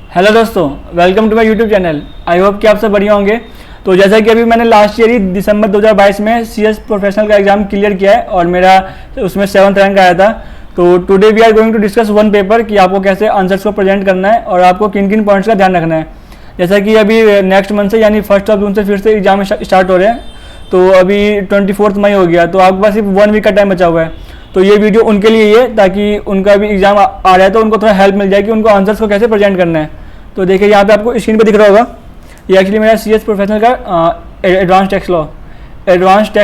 Hello दोस्तों, welcome to my YouTube channel. I hope कि आप सब बढ़िया होंगे। तो जैसा कि अभी मैंने लास्ट ईयर ही दिसंबर 2022 में CS प्रोफेशनल का एग्जाम क्लियर किया है और मेरा उसमें 7th रैंक आया था। तो today we are going to discuss one paper कि आपको कैसे आंसर्स को प्रेजेंट करना है और आपको किन किन पॉइंट्स का ध्यान रखना है। जैसा कि अभी नेक्स्ट मंथ से यानी 1 जून से फिर से एग्जाम स्टार्ट हो रहे हैं। तो अभी 24 मई हो गया, तो आपके पास सिर्फ 1 वीक का टाइम बचा हुआ है। तो ये वीडियो उनके लिए है ताकि उनका भी एग्जाम आ रहा है तो उनको थोड़ा हेल्प मिल जाए कि उनको आंसर्स को कैसे प्रेजेंट करना है। तो देखिए यहाँ पे आपको स्क्रीन पे दिख रहा होगा, ये एक्चुअली मेरा CS प्रोफेशनल का एडवांस टैक्स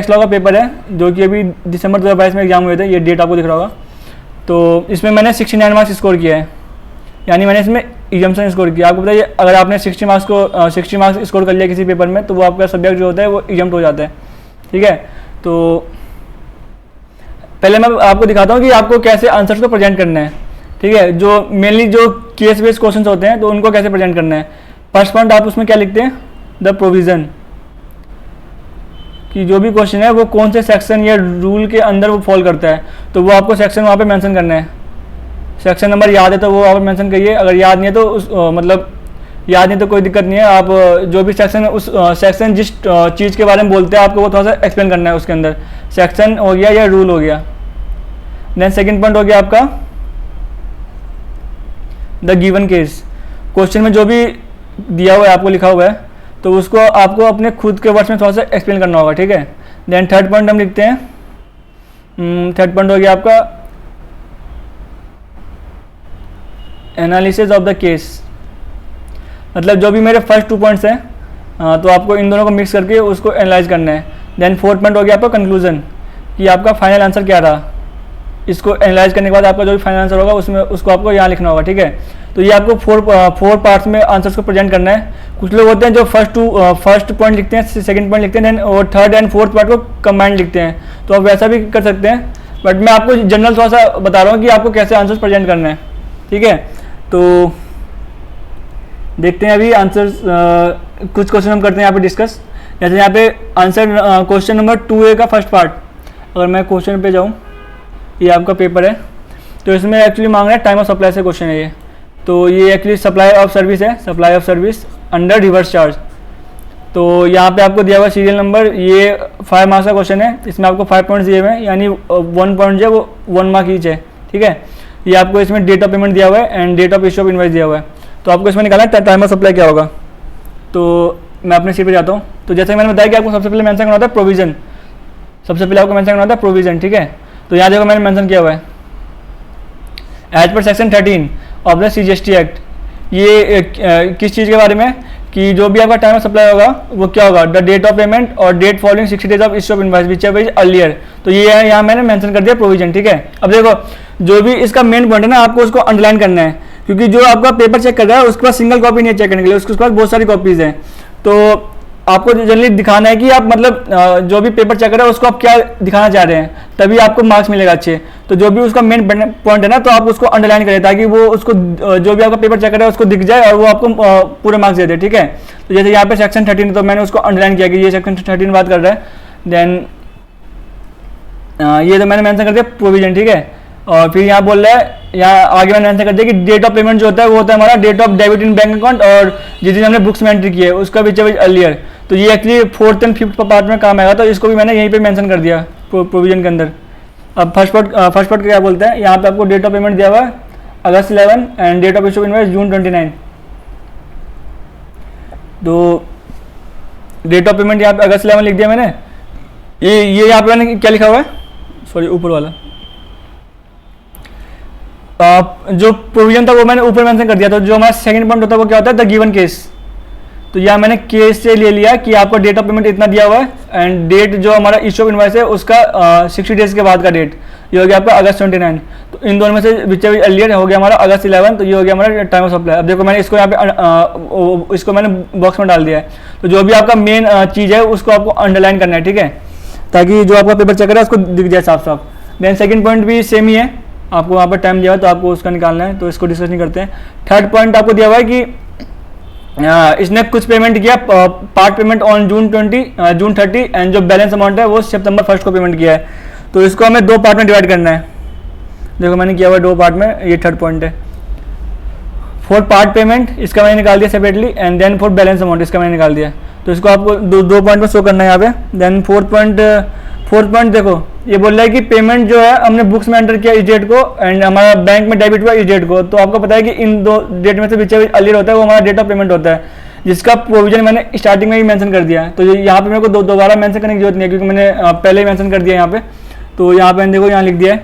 लॉ का पेपर है जो कि अभी दिसंबर 2022 में एग्जाम हुए थे। ये डेट आपको दिख रहा होगा। तो इसमें मैंने 69 मार्क्स स्कोर किया है, यानी मैंने इसमें एग्जाम्शन स्कोर किया। आपको बताइए, अगर आपने 60 मार्क्स स्कोर कर लिया किसी पेपर में तो वो आपका सब्जेक्ट जो होता है वो एग्जाम हो जाता है। ठीक है, तो पहले मैं आपको दिखाता हूँ कि आपको कैसे आंसर्स को प्रेजेंट करना है। ठीक है, जो मेनली जो केस बेस्ड क्वेश्चंस होते हैं तो उनको कैसे प्रेजेंट करना है। फर्स्ट पॉइंट आप उसमें क्या लिखते हैं, द प्रोविज़न, कि जो भी क्वेश्चन है वो कौन से सेक्शन या रूल के अंदर वो फॉल करता है, तो वो आपको सेक्शन वहाँ पे मेंशन करना है। सेक्शन नंबर याद है तो वो आप मेंशन करिए, अगर याद नहीं है तो मतलब याद नहीं तो कोई दिक्कत नहीं है। आप जो भी सेक्शन उस सेक्शन जिस चीज़ के बारे में बोलते हैं आपको वो थोड़ा सा एक्सप्लेन करना है उसके अंदर। सेक्शन हो गया या रूल हो गया। देन सेकंड पॉइंट हो गया आपका द गिवन केस, क्वेश्चन में जो भी दिया हुआ है आपको लिखा हुआ है तो उसको आपको अपने खुद के वर्ड्स में थोड़ा सा एक्सप्लेन करना होगा। ठीक है, देन थर्ड पॉइंट हम लिखते हैं, थर्ड पॉइंट हो गया आपका एनालिसिस ऑफ द केस, मतलब जो भी मेरे फर्स्ट 2 पॉइंट्स हैं तो आपको इन दोनों को मिक्स करके उसको एनालाइज करना है। देन फोर्थ पॉइंट हो गया आपका कंक्लूजन, कि आपका फाइनल आंसर क्या रहा। इसको एनालाइज करने के बाद आपका जो भी फाइनल आंसर होगा उसमें उसको आपको यहाँ लिखना होगा। ठीक है, तो ये आपको फोर पार्ट्स में आंसर्स को प्रेजेंट करना है। कुछ लोग होते हैं जो फर्स्ट पॉइंट लिखते हैं, सेकंड पॉइंट लिखते हैं, और थर्ड एंड फोर्थ पार्ट को कंबाइंड लिखते हैं, तो आप वैसा भी कर सकते हैं। बट मैं आपको जनरल थोड़ा सा बता रहा हूँ कि आपको कैसे आंसर्स प्रेजेंट करना है। ठीक है, तो देखते हैं अभी आंसर्स। कुछ क्वेश्चन हम करते हैं यहाँ पे डिस्कस। जैसे यहाँ पे आंसर क्वेश्चन नंबर 2A का फर्स्ट पार्ट, अगर मैं क्वेश्चन पे जाऊँ, ये आपका पेपर है तो इसमें एक्चुअली मांग रहा है टाइम ऑफ सप्लाई से क्वेश्चन है ये। तो ये एक्चुअली सप्लाई ऑफ सर्विस है, supply of service under reverse charge. तो यहाँ पे आपको दिया हुआ सीरियल नंबर, ये 5 मार्क्स का क्वेश्चन है। इसमें आपको 5 पॉइंट्स दिए हुए हैं, यानी 1 पॉइंट जो है वो 1 मार्क ईच है। ठीक है, ये आपको इसमें डेट ऑफ पेमेंट दिया हुआ है and date of issue of invoice दिया हुआ है। तो आपको इसमें निकालना है टाइम ऑफ सप्लाई क्या होगा। तो मैं अपने सीट पे जाता हूँ। तो जैसे मैंने बताया कि आपको सबसे पहले मेंशन करना होता है प्रोविजन, सबसे पहले आपको मेंशन करना होता है प्रोविजन। ठीक है, तो यहाँ देखो मैंने मेंशन किया हुआ है एज पर section 13 of the CGST act. ये किस चीज़ के बारे में, कि जो भी आपका टाइम ऑफ सप्लाई होगा वो क्या होगा, द डेट ऑफ पेमेंट और date following 60 days of issue of invoice whichever is earlier. तो ये है, यहाँ मैंने मेंशन कर दिया प्रोविजन। ठीक है, अब देखो जो भी इसका मेन पॉइंट है ना, आपको उसको अंडरलाइन करना है, क्योंकि जो आपका पेपर चेक कर रहा है उसके पास सिंगल कॉपी नहीं चेक करने के लिए, उसके पास बहुत सारी कॉपीज हैं। तो आपको जनरली दिखाना है कि आप मतलब जो भी पेपर चेक कर रहे हैं उसको आप क्या दिखाना चाह रहे हैं, तभी आपको मार्क्स मिलेगा अच्छे। तो जो भी उसका मेन पॉइंट है ना, तो आप उसको अंडरलाइन करें ताकि वो उसको जो भी आपका पेपर चेक कर रहा है उसको दिख जाए और वो आपको पूरे मार्क्स दे दे। ठीक है, तो जैसे यहाँ पे सेक्शन 13 तो मैंने उसको अंडरलाइन किया कि ये सेक्शन 13 बात कर रहा है। देन ये तो मैंने मेंशन कर दिया प्रोविजन। ठीक है, और फिर यहाँ बोल रहा है, यहाँ आगे मैंने मेंशन कर दिया कि डेट ऑफ पेमेंट जो होता है वो होता है हमारा date of debit in bank account, और जिस दिन हमने बुक्स में एंट्री की है उसका विच एवर इज अर्लियर। तो ये actually 4th and 5th part में काम आएगा, तो इसको भी मैंने यहीं पे मेंशन कर दिया प्रोविजन के अंदर। अब फर्स्ट पार्ट क्या बोलते हैं, यहाँ पे आपको डेट ऑफ पेमेंट दिया हुआ है August 11 and date of issue of invoice June 29। तो डेट ऑफ पेमेंट यहाँ पे August 11 लिख दिया मैंने। ये यहाँ पे मैंने क्या लिखा हुआ है, सॉरी ऊपर वाला जो प्रोविजन था वो मैंने ऊपर मेंशन कर दिया। तो जो हमारा सेकंड पॉइंट होता है वो क्या होता है, द गिवन केस। तो यहाँ मैंने केस से ले लिया कि आपको डेट ऑफ पेमेंट इतना दिया हुआ है एंड डेट जो हमारा इश्यू ऑफ इनवॉइस है उसका 60 डेज के बाद का डेट, ये हो गया आपका August 29। तो इन दोनों में से विच एवर अर्लियर हो गया हमारा August 11। तो ये हो गया हमारा टाइम ऑफ सप्लाई। अब देखो मैंने इसको यहाँ पे इसको मैंने बॉक्स में डाल दिया है। तो जो भी आपका मेन चीज़ है उसको आपको अंडरलाइन करना है। ठीक है, ताकि जो आपका पेपर चेक कर रहा है उसको दिख जाए साफ साफ। देन सेकंड पॉइंट भी सेम ही है, आपको वहाँ पर टाइम दिया हुआ है तो आपको उसका निकालना है, तो इसको डिस्कस नहीं करते हैं। थर्ड पॉइंट आपको दिया हुआ है कि इसने कुछ पेमेंट किया, part payment on June 30 and जो बैलेंस अमाउंट है वो September 1 को पेमेंट किया है। तो इसको हमें 2 पार्ट में डिवाइड करना है। देखो मैंने किया हुआ 2 पार्ट में, ये थर्ड पॉइंट है। फॉर पार्ट पेमेंट इसका मैंने निकाल दिया separately, and then for balance amount इसका मैंने निकाल दिया। तो इसको आपको दो पॉइंट में शो करना है यहाँ पे। देन फोर्थ पॉइंट देखो ये बोल रहा है कि पेमेंट जो है हमने बुक्स में एंटर किया इस डेट को एंड हमारा बैंक में डेबिट हुआ इस डेट को। तो आपको पता है कि इन दो डेट में से पीछे अर्लियर होता है वो हमारा डेट ऑफ पेमेंट होता है, जिसका प्रोविजन मैंने स्टार्टिंग में ही मेंशन कर दिया है। तो यहाँ पे मेरे को दोबारा मेंशन करने की जरूरत नहीं है क्योंकि मैंने पहले ही मेंशन कर दिया यहाँ पे। तो यहाँ पे देखो यहाँ लिख दिया है।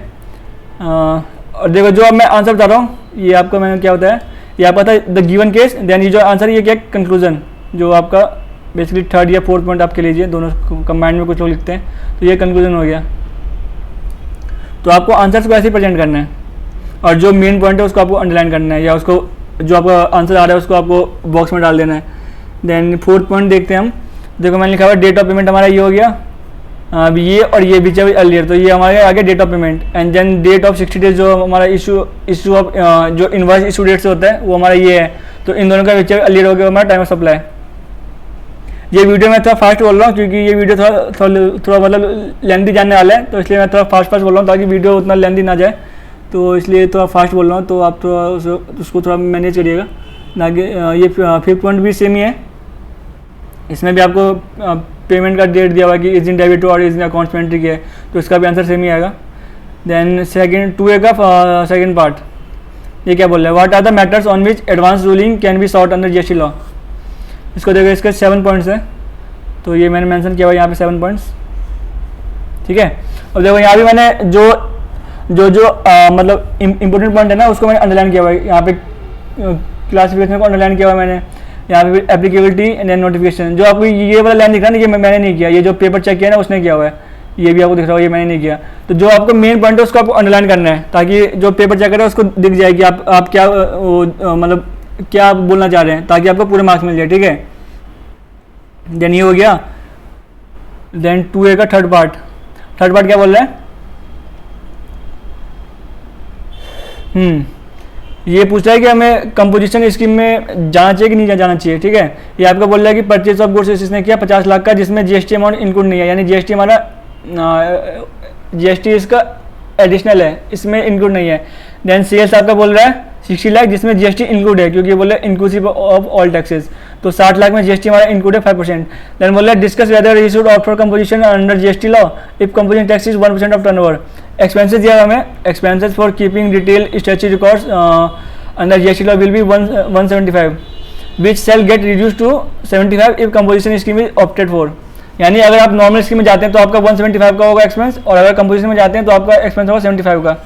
और देखो जो अब मैं आंसर बता रहा हूँ ये आपका मैंने क्या होता है, ये आपका था द गिवन केस, देन ये जो आंसर ये क्या कंक्लूजन, जो आपका बेसिकली थर्ड या फोर्थ पॉइंट आपके लीजिए, दोनों कंबाइंड में कुछ लोग लिखते हैं। तो ये कंक्लूजन हो गया। तो आपको आंसर्स को ऐसे ही प्रेजेंट करना है और जो मेन पॉइंट है उसको आपको अंडरलाइन करना है, या उसको जो आपका आंसर आ रहा है उसको आपको बॉक्स में डाल देना है। देन फोर्थ पॉइंट देखते हैं हम। देखो मैंने लिखा हुआ डेट ऑफ पेमेंट हमारा ये हो गया, अब ये और ये बीच अर्लियर, तो ये हमारे आगे date of payment, and then date of 60 days जो हमारा इशू ऑफ जो इनवॉइस इशू डेट से होता है वो हमारा ये है। तो इन दोनों का बीच अर्लियर हो गया हमारा टाइम ऑफ सप्लाई। ये वीडियो मैं थोड़ा फास्ट बोल रहा हूँ क्योंकि ये वीडियो थोड़ा मतलब लेंथी जाने वाला है, तो इसलिए मैं थोड़ा फास्ट बोल रहा हूँ ताकि वीडियो उतना लेंथी ना जाए। तो इसलिए थोड़ा फास्ट बोल रहा हूँ, तो आप थोड़ा उसको थोड़ा मैनेज करिएगा। आगे ये फिफ्थ पॉइंट भी सेम ही है, इसमें भी आपको पेमेंट का डेट दिया हुआ है कि इस दिन डेबिट और इस दिन अकाउंट्स में एंट्री किया है, तो इसका भी आंसर सेम ही आएगा। देन सेकंड 2A का सेकंड पार्ट ये क्या बोल रहा है, what are the matters on which advance ruling can be sought under GST law. इसको देखो इसके 7 पॉइंट्स हैं, तो ये मैंने मेंशन किया हुआ यहाँ पे 7 पॉइंट्स, ठीक है। और देखो यहाँ भी मैंने जो मतलब इंपॉर्टेंट पॉइंट है ना उसको मैंने अंडरलाइन किया हुआ है। यहाँ पे क्लासिफिकेशन को अंडरलाइन किया हुआ है मैंने, यहाँ पे एप्लीकेबिलिटी एंड नोटिफिकेशन। जो आपको ये वाला लाइन दिख रहा है ना, ये मैंने नहीं किया, ये जो पेपर चेक किया ना उसने किया हुआ है, ये भी आपको दिख रहा होगा, ये मैंने नहीं किया। तो जो आपको मेन पॉइंट है उसको आपको अंडरलाइन करना है ताकि जो पेपर चेक करे उसको दिख जाए कि आप क्या मतलब क्या आप बोलना चाह रहे हैं, ताकि आपको पूरे मार्क्स मिल जाए, ठीक है। देन ये हो गया। देन 2A का थर्ड पार्ट क्या बोल रहा है, ये पूछ रहा है कि हमें कंपोजिशन स्कीम में जाना चाहिए कि नहीं जाना चाहिए, ठीक है। ये आपका बोल रहा है कि परचेज ऑफ गुड्स इसने किया 50 लाख का, जिसमें जीएसटी अमाउंट इंक्लूड नहीं है, यानी जीएसटी हमारा जीएसटी इसका एडिशनल है, इसमें इंक्लूड नहीं है। देन सेल्स आपका बोल रहा है 60 लाख जिसमें जीएसटी इंक्लूड है, क्योंकि बोल रहा है इंक्लूसिव ऑफ ऑल टैक्सेस, तो 60 लाख में जीएसटी हमारा इंक्लूड है 5%। देन बोल रहा है discuss whether you should opt for composition under GST law if composition tax is 1% of turnover. Expenses दिया हमें, expenses for keeping detail statutory records under GST law will be 175 which shall get reduce to 75 if composition scheme is opted for. यानी अगर आप normal scheme में जाते हैं तो आपका 175 का होगा एक्सपेंस, और अगर कंपोजिशन में जाते हैं तो आपका एक्सपेंस होगा 75 का,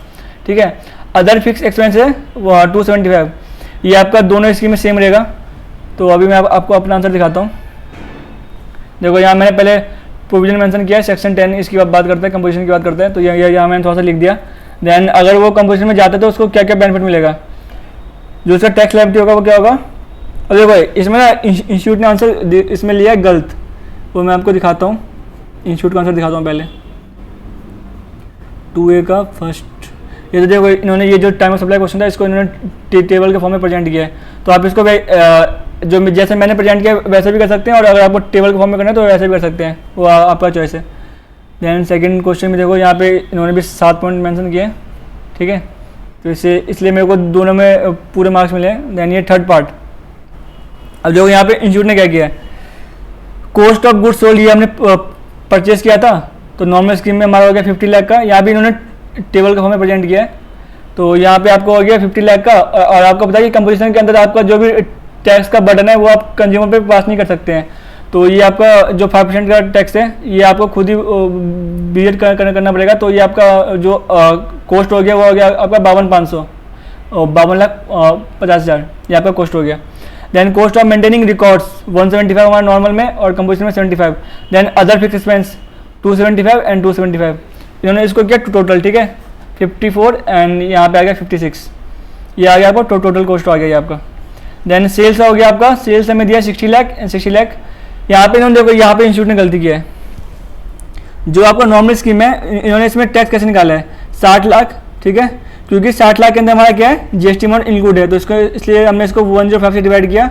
ठीक है। अदर फिक्स एक्सपेंस है 275, ये आपका दोनों स्कीम में सेम रहेगा। तो अभी मैं आपको अपना आंसर दिखाता हूँ। देखो यहाँ मैंने पहले प्रोविजन मेंशन किया है, सेक्शन 10 इसकी बात करते हैं, कंपोजिशन की बात करते हैं, तो यहाँ मैंने थोड़ा सा लिख दिया। देन अगर वो कंपोजिशन में जाता है तो उसको क्या क्या बेनिफिट मिलेगा, जो उसका टैक्स लायबिलिटी होगा वो क्या होगा। और देखो इसमें ना इंस्टीट्यूट ने आंसर इसमें लिया है गलत, वो मैं आपको दिखाता हूँ, इंस्टीट्यूट का आंसर दिखाता हूँ पहले। 2A का फर्स्ट, ये तो देखो इन्होंने ये जो टाइम ऑफ सप्लाई क्वेश्चन था इसको इन्होंने टेबल के फॉर्म में प्रेजेंट किया है, तो आप इसको जो जैसे मैंने प्रेजेंट किया वैसे भी कर सकते हैं, और अगर आपको टेबल के फॉर्म में करना है तो वैसे भी कर सकते हैं, वो आपका चॉइस है। देन सेकंड क्वेश्चन में देखो यहाँ पे इन्होंने भी 7 पॉइंट मेंशन किए, ठीक है। तो इसलिए मेरे को दोनों में पूरे मार्क्स मिले हैं। देन ये थर्ड पार्ट, अब देखो यहाँ पे इंस्टीट्यूट ने क्या किया है, कॉस्ट ऑफ गुड्स सोल्ड ये हमने परचेज किया था, तो नॉर्मल स्कीम में हमारा हो गया 50 लाख का, यहाँ भी इन्होंने टेबल के फॉर्म में प्रेजेंट किया है, तो यहाँ पे आपको हो गया 50 लाख का। और आपको पता है कि कंपोजिशन के अंदर आपका जो भी टैक्स का बर्डन है वो आप कंज्यूमर पे पास नहीं कर सकते हैं, तो ये आपका जो 5% का टैक्स है ये आपको खुद ही बियर करना पड़ेगा। तो ये आपका जो कॉस्ट हो गया वो हो गया आपका 52,500 और 52,50,000 ये आपका कॉस्ट हो गया। Then cost of maintaining records 175 हमारा नॉर्मल में, और कंपोजिशन में 75। Then other fix expense 275 and 275, इन्होंने इसको किया टोटल, ठीक है 54, एंड यहाँ पे आ गया 56, ये आ गया आपका टोटल कॉस्ट आ गया ये आपका। देन सेल्स हो गया आपका, सेल्स हमें दिया 60 लाख। यहाँ पे इन्होंने देखो यहाँ पे इंस्टीट्यूट ने गलती किया है, जो आपका नॉर्मल स्कीम है इन्होंने इसमें टैक्स कैसे निकाला है 60 लाख, ठीक है, क्योंकि 60 लाख के अंदर हमारा क्या है जीएसटी अमाउंट इंक्लूड है, तो इसको इसलिए हमने इसको 105 से डिवाइड किया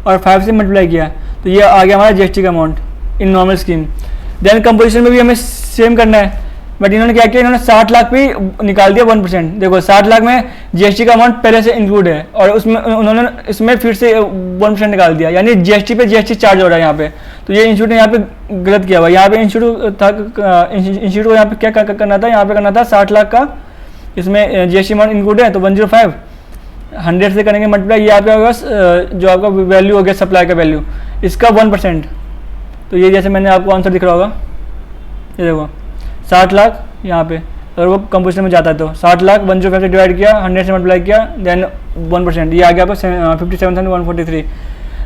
और 5 से मल्टीप्लाई किया, तो ये आ गया हमारा जीएसटी का amount in normal scheme. Then composition में भी हमें सेम करना है, बट इन्होंने क्या किया, इन्होंने 60 लाख पे निकाल दिया 1%। देखो 60 लाख में जीएसटी का अमाउंट पहले से इंक्लूड है और उसमें उन्होंने इसमें फिर से 1% निकाल दिया, यानी जीएसटी पे जीएसटी चार्ज हो रहा है यहाँ पे। तो ये इंस्टीट्यूट ने यहाँ पे गलत किया हुआ। यहाँ पे इंस्टीट्यूट को यहाँ पे क्या करना था, यहाँ पे करना था 60 लाख का, इसमें जीएसटी अमाउंट इंक्लूड है तो 105 100 से करेंगे मल्टीप्लाई, ये आपका होगा जो आपका वैल्यू हो गया सप्लाई का वैल्यू, इसका 1%। तो ये जैसे मैंने आपको आंसर दिख रहा होगा, ये देखो 60 लाख यहाँ पे, अगर वो कंपोजिशन में जाता है तो 60 लाख 105 से डिवाइड किया, 100 से मल्टीप्लाई किया, देन 1%, ये आ गया आपका 57,143।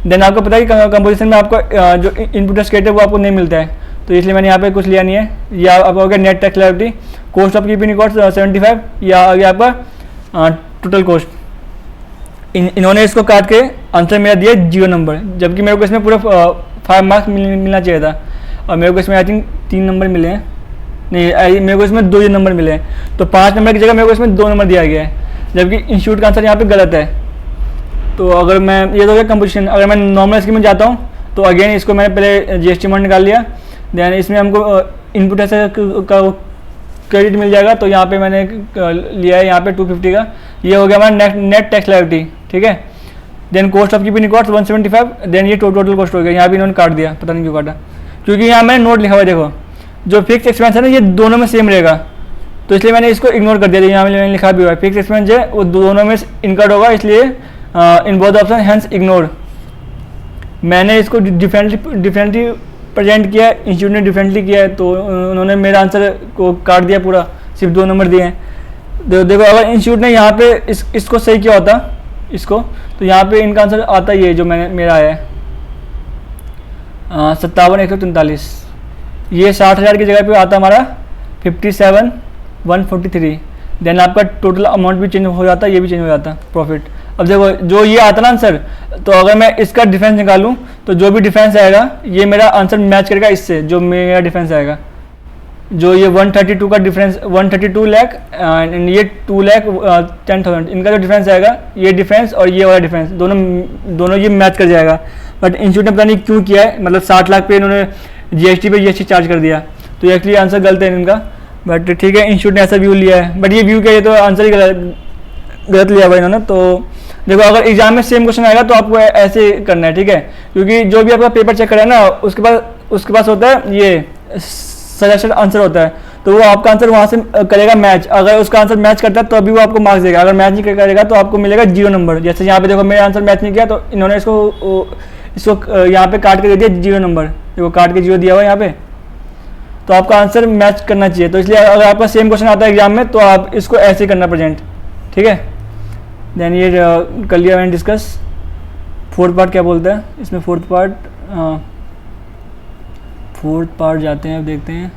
देन आपको पता है कि कंपोजिशन में आपको जो इनपुट टैक्स है वो आपको नहीं मिलता है, तो इसलिए मैंने यहाँ पे कुछ लिया नहीं है। ये आपका हो गया net tax liability, cost of keeping records 75, या आ गया आपका टोटल कॉस्ट। इन्होंने इसको काट के आंसर मेरा दिया 0 नंबर, जबकि मेरे को इसमें पूरा 5 मार्क्स मिलना चाहिए था, और मेरे को इसमें आई थिंक 3 नंबर मिले हैं, नहीं मेरे को इसमें 2 नंबर मिले हैं, तो 5 नंबर की जगह मेरे को इसमें 2 नंबर दिया गया है, जबकि इंस्टीट्यूट का आंसर यहाँ पे गलत है। तो अगर मैं ये तो क्या कंपोजिशन, अगर मैं नॉर्मल स्कीम में जाता हूँ तो अगेन इसको मैंने पहले जीएसटी अमाउंट निकाल लिया, देन इसमें हमको इनपुट ऐसे का क्रेडिट मिल जाएगा, तो यहाँ पे मैंने लिया है यहाँ पे 250 का, ये हो गया हमारा नेट टैक्स लायबिलिटी, ठीक है। Then cost of keeping records 175, then ये टोटल कॉस्ट हो गया, यहाँ भी इन्होंने काट दिया, पता नहीं क्यों काटा, क्योंकि यहाँ मैंने नोट लिखा हुआ है, देखो जो फिक्स एक्सपेंस है ना ये दोनों में सेम रहेगा, तो इसलिए मैंने इसको इग्नोर कर दिया। यहाँ मैंने लिखा भी हुआ है फिक्स एक्सपेंस है वो दोनों में इनकर्ड होगा, इसलिए in both option hence ignore. मैंने इसको डिफरेंटली प्रेजेंट किया, इंस्टीट्यूट ने डिफरेंटली किया है, तो उन्होंने मेरा आंसर को काट दिया पूरा, सिर्फ 2 नंबर दिए हैं। देखो अगर इंस्टीट्यूट ने यहाँ पे इसको सही किया होता इसको, तो यहाँ पे इनका आंसर आता ही है जो मेरा आया है 57,143, ये 60,000 की जगह पे आता हमारा 57,143। देन आपका टोटल अमाउंट भी चेंज हो जाता, ये भी चेंज हो जाता प्रॉफिट। अब देखो जो ये आता ना आंसर, तो अगर मैं इसका डिफरेंस निकालूं तो जो भी डिफरेंस आएगा ये मेरा आंसर मैच करेगा इससे, जो मेरा डिफरेंस आएगा, जो ये 132 का डिफरेंस 132 लाख एंड ये 2,10,000, इनका जो डिफरेंस आएगा, ये डिफरेंस और ये वाला डिफरेंस दोनों ये मैच कर जाएगा। बट इंस्टीट्यूट ने पता नहीं क्यों किया है, मतलब 60 लाख पे इन्होंने जीएसटी पे जीएसटी चार्ज कर दिया, तो एक्चुअली आंसर गलत है इनका। बट ठीक है, इंस्टीट्यूट ने ऐसा व्यू लिया है, बट ये व्यू क्या है, तो आंसर ही गलत लिया हुआ इन्होंने। तो देखो अगर एग्जाम में सेम क्वेश्चन आएगा तो आपको ऐसे करना है, ठीक है, क्योंकि जो भी आपका पेपर चेक करे ना उसके पास होता है ये सजेस्टेड आंसर होता है, तो वो आपका आंसर वहाँ से करेगा मैच, अगर उसका आंसर मैच करता है तो अभी वो आपको मार्क्स देगा, अगर मैच नहीं करेगा तो आपको मिलेगा 0 नंबर। जैसे यहाँ पे देखो मेरा आंसर मैच नहीं किया, तो इन्होंने इसको यहाँ पे काट के दे दिया 0 नंबर, देखो काट के 0 दिया हुआ है यहाँ पे, तो आपका आंसर मैच करना चाहिए। तो इसलिए अगर आपका सेम क्वेश्चन आता है एग्जाम में तो आप इसको ऐसे करना प्रेजेंट, ठीक है। देन ये कर लिया मैंने डिस्कस। 4th पार्ट क्या बोलता है इसमें, 4th पार्ट जाते हैं, अब देखते हैं।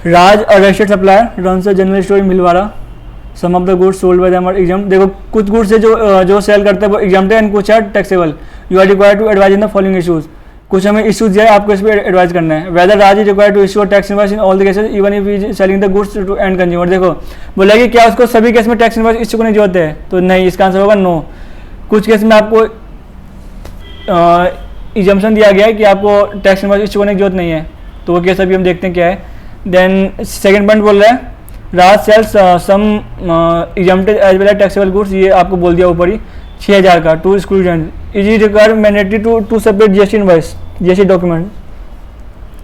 Raj arrested supplier runs a general store in Bhilwara, some of the goods sold by them are exempt. देखो कुछ गुड्स है जो सेल करते हैं वो एग्जाम्प्ट है एंड कुछ है taxable. You are required to advise in the following issues. कुछ हमें इशूज दिया है, आपको इस पर एडवाइस करना है। Whether Raj is required to issue tax invoice in all the cases even if is selling the goods to end consumer. देखो बोला कि क्या उसको सभी केस में टैक्स इनवॉइस इशू करने की जरूरत है, तो नहीं, इसका आंसर होगा नो। कुछ केस में आपको एग्जम्पशन दिया गया है कि आपको टैक्स इनवॉइस इशू करने की जरूरत नहीं है, तो वो केस अभी हम देखते हैं क्या है। देन सेकंड पॉइंट बोल रहा है Raj sells some exempted as well as taxable goods, ये आपको बोल दिया ऊपर ही 6,000 का to student. Is it require mandatory to separate GST invoice, GST document,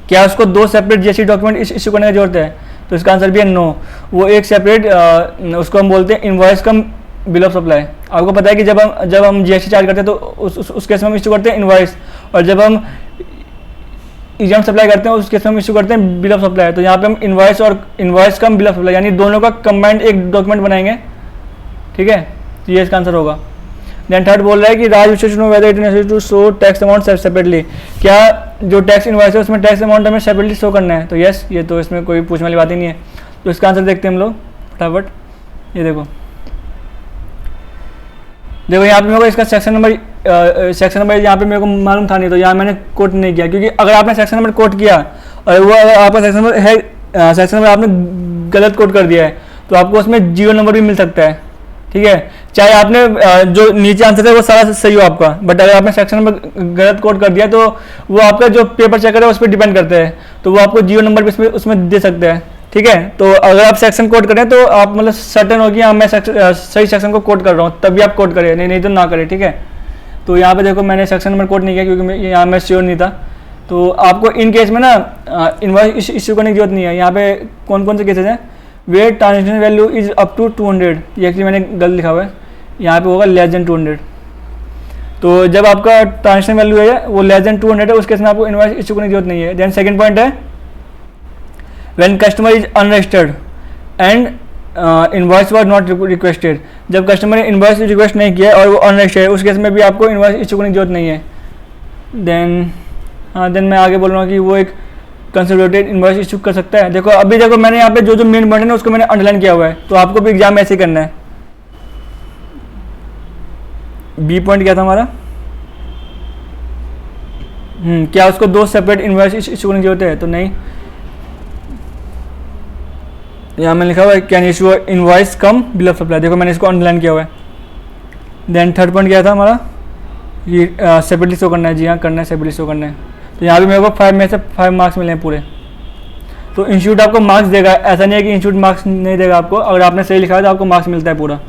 क्या उसको 2 सेपरेट जीएसटी डॉक्यूमेंट इशू करने की जरूरत है, तो इसका आंसर भी है नो। वो एक सेपरेट उसको हम बोलते हैं invoice come bill of supply. आपको पता है कि जब हम जीएसटी चार्ज करते हैं तो उस केस में हम इशू करते हैं इनवॉइस, और जब हम एग्जाम सप्लाई करते हैं उस केस में हम इशू करते हैं बिल ऑफ सप्लाई। तो यहाँ पे हम इनवॉइस और invoice come bill of supply यानी दोनों का कंबाइंड एक डॉक्यूमेंट बनाएंगे, ठीक है, तो ये इसका आंसर होगा। देन थर्ड बोल रहा है कि Raj wishes know whether it necessary to show tax amount separately, क्या जो टैक्स इनवॉइस है उसमें टैक्स अमाउंट हमें सेपरेटली शो करना है, तो यस, ये तो इसमें कोई पूछने वाली बात ही नहीं है। तो इसका आंसर देखते हैं हम लोग फटाफट। ये देखो यहाँ पे मेरे को इसका सेक्शन नंबर यहाँ पे मेरे को मालूम था नहीं, तो यहाँ मैंने कोट नहीं किया, क्योंकि अगर आपने सेक्शन नंबर कोट किया और वो अगर आपका सेक्शन नंबर है सेक्शन नंबर आपने गलत कोट कर दिया है तो आपको उसमें 0 नंबर भी मिल सकता है, ठीक है। चाहे आपने जो नीचे आंसर है वो सारा सही हो आपका, बट अगर आपने सेक्शन में गलत कोड कर दिया तो वो आपका जो पेपर चेकर है उस पर डिपेंड करते हैं, तो वो आपको 0 नंबर भी उसमें दे सकते हैं। ठीक है, तो अगर आप सेक्शन कोड करें तो आप मतलब सर्टेन हो कि हाँ मैं सही सेक्शन को कोड कर रहा हूँ, तभी आप कोड करें, नहीं तो ना करें। ठीक है, तो यहाँ पे देखो मैंने सेक्शन नंबर कोड नहीं किया क्योंकि यहाँ मैं श्योर नहीं था। तो आपको इन केस में ना इनवॉइस इशू करने की जरूरत नहीं है। यहाँ पे कौन कौन से केसेस हैं, where transaction value is up to 200, ये एक्चुअली मैंने गलत लिखा हुआ है, यहाँ पे होगा लेस देन 200। तो जब आपका ट्रांजेक्शन वैल्यू है वो लेस देन 200 है, उस केस में आपको इनवॉइस इशू करने की जरूरत नहीं है। देन सेकंड पॉइंट है when customer is unregistered and invoice was not requested, जब कस्टमर ने इनवॉइस रिक्वेस्ट नहीं किया और वो अनरजिस्टर्ड है, उस केस में भी आपको इनवॉइस इशू करने की जरूरत नहीं है। देन मैं आगे बोल रहा हूँ कि वो एक कंसोलिडेटेड इनवॉइस इशू कर सकता है। देखो अभी देखो मैंने यहाँ पे जो जो मेन पॉइंट है उसको मैंने अंडरलाइन किया हुआ है, तो आपको भी एग्जाम में ऐसे ही करना है। बी पॉइंट क्या था हमारा, क्या उसको 2 सेपरेट इनवॉइस इशू करने की जरूरत है, तो नहीं। यहाँ मैंने लिखा हुआ है can issue invoice come bill of supply, देखो मैंने इसको अंडरलाइन किया हुआ है। देन थर्ड पॉइंट क्या था हमारा, ये सेपरेटली शो करना है, जी हाँ करना है, सेपरेटली शो करना है। तो यहाँ भी मेरे को 5 में से 5 मार्क्स मिले हैं पूरे। तो इंस्टीट्यूट आपको मार्क्स देगा, ऐसा नहीं है कि इंस्टीट्यूट मार्क्स नहीं देगा आपको, अगर आपने सही लिखा है तो आपको मार्क्स मिलता है पूरा।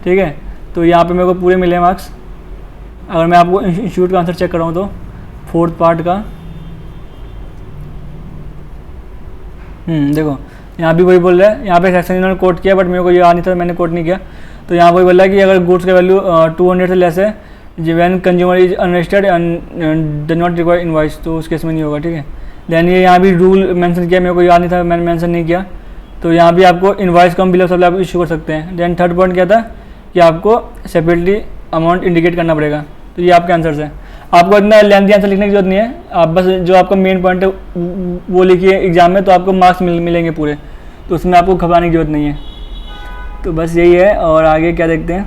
ठीक है, तो यहाँ पे मेरे को पूरे मिले मार्क्स। अगर मैं आपको इंस्टीट्यूट का आंसर चेक कराऊँ तो 4th पार्ट का, देखो यहाँ भी वही बोल रहा है, यहाँ पे सेक्शन इन्होंने कोट किया बट मेरे को ये याद नहीं था, मैंने कोट नहीं किया। तो यहाँ वही बोल रहा है कि अगर गुड्स का वैल्यू 200 से लेस है, when consumer is unregistered and does not require invoice, तो उस केस में नहीं होगा। ठीक है, देन ये यहाँ भी रूल मेंशन किया, मेरे को याद नहीं था, मैंने मेंशन नहीं किया। तो यहाँ भी आपको invoice come bill of supply आप इशू कर सकते हैं। देन थर्ड पॉइंट क्या था कि आपको सेपरेटली अमाउंट इंडिकेट करना पड़ेगा। तो ये आपके आंसर्स हैं, आपको इतना लेंथी आंसर लिखने की जरूरत नहीं है, आप बस जो आपका मेन पॉइंट है वो लिखिए एग्जाम में, तो आपको मार्क्स मिलेंगे पूरे, तो उसमें आपको घबराने की जरूरत नहीं है। तो बस यही है, और आगे क्या देखते हैं,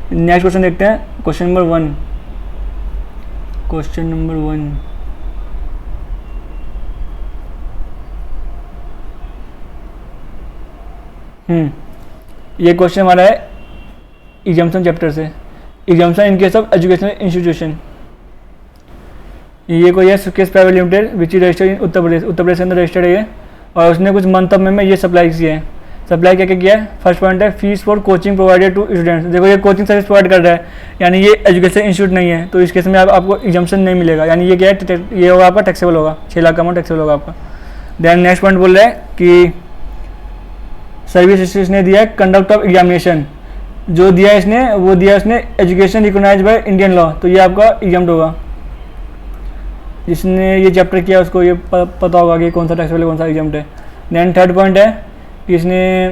नेक्स्ट क्वेश्चन देखते हैं, क्वेश्चन नंबर 1। क्वेश्चन नंबर 1 ये क्वेश्चन हमारा है एग्जाम्पशन चैप्टर से, exemption in case of educational institution. ये कोई है Sukesh private limited which is registered in Uttar Pradesh के अंदर रजिस्टर्ड है ये, और उसने कुछ मंथ में ये सप्लाई किया है। सप्लाई क्या क्या किया है, फर्स्ट पॉइंट है fees for coaching provided to students. देखो ये कोचिंग सर्विस प्रोवाइड कर रहा है, यानी ये एजुकेशन इंस्टीट्यूट नहीं है, तो इस केस में आपको एग्जाम्पशन नहीं मिलेगा, यानी ये क्या है, ये होगा आपका टैक्सेबल होगा, 6 लाख का अमाउंट टैक्सेबल होगा आपका। देन नेक्स्ट पॉइंट बोल रहा है कि सर्विस इंस्टीट्यूट ने दिया है कंडक्ट ऑफ एग्जामिनेशन, जो दिया है इसने वो दिया इसने education recognise by Indian law, तो ये आपका एग्जाम्ड होगा। जिसने ये चैप्टर किया उसको ये पता होगा कि कौन सा टैक्सेबल है कौन सा एग्जाम्ड है। देन थर्ड पॉइंट है कि इसने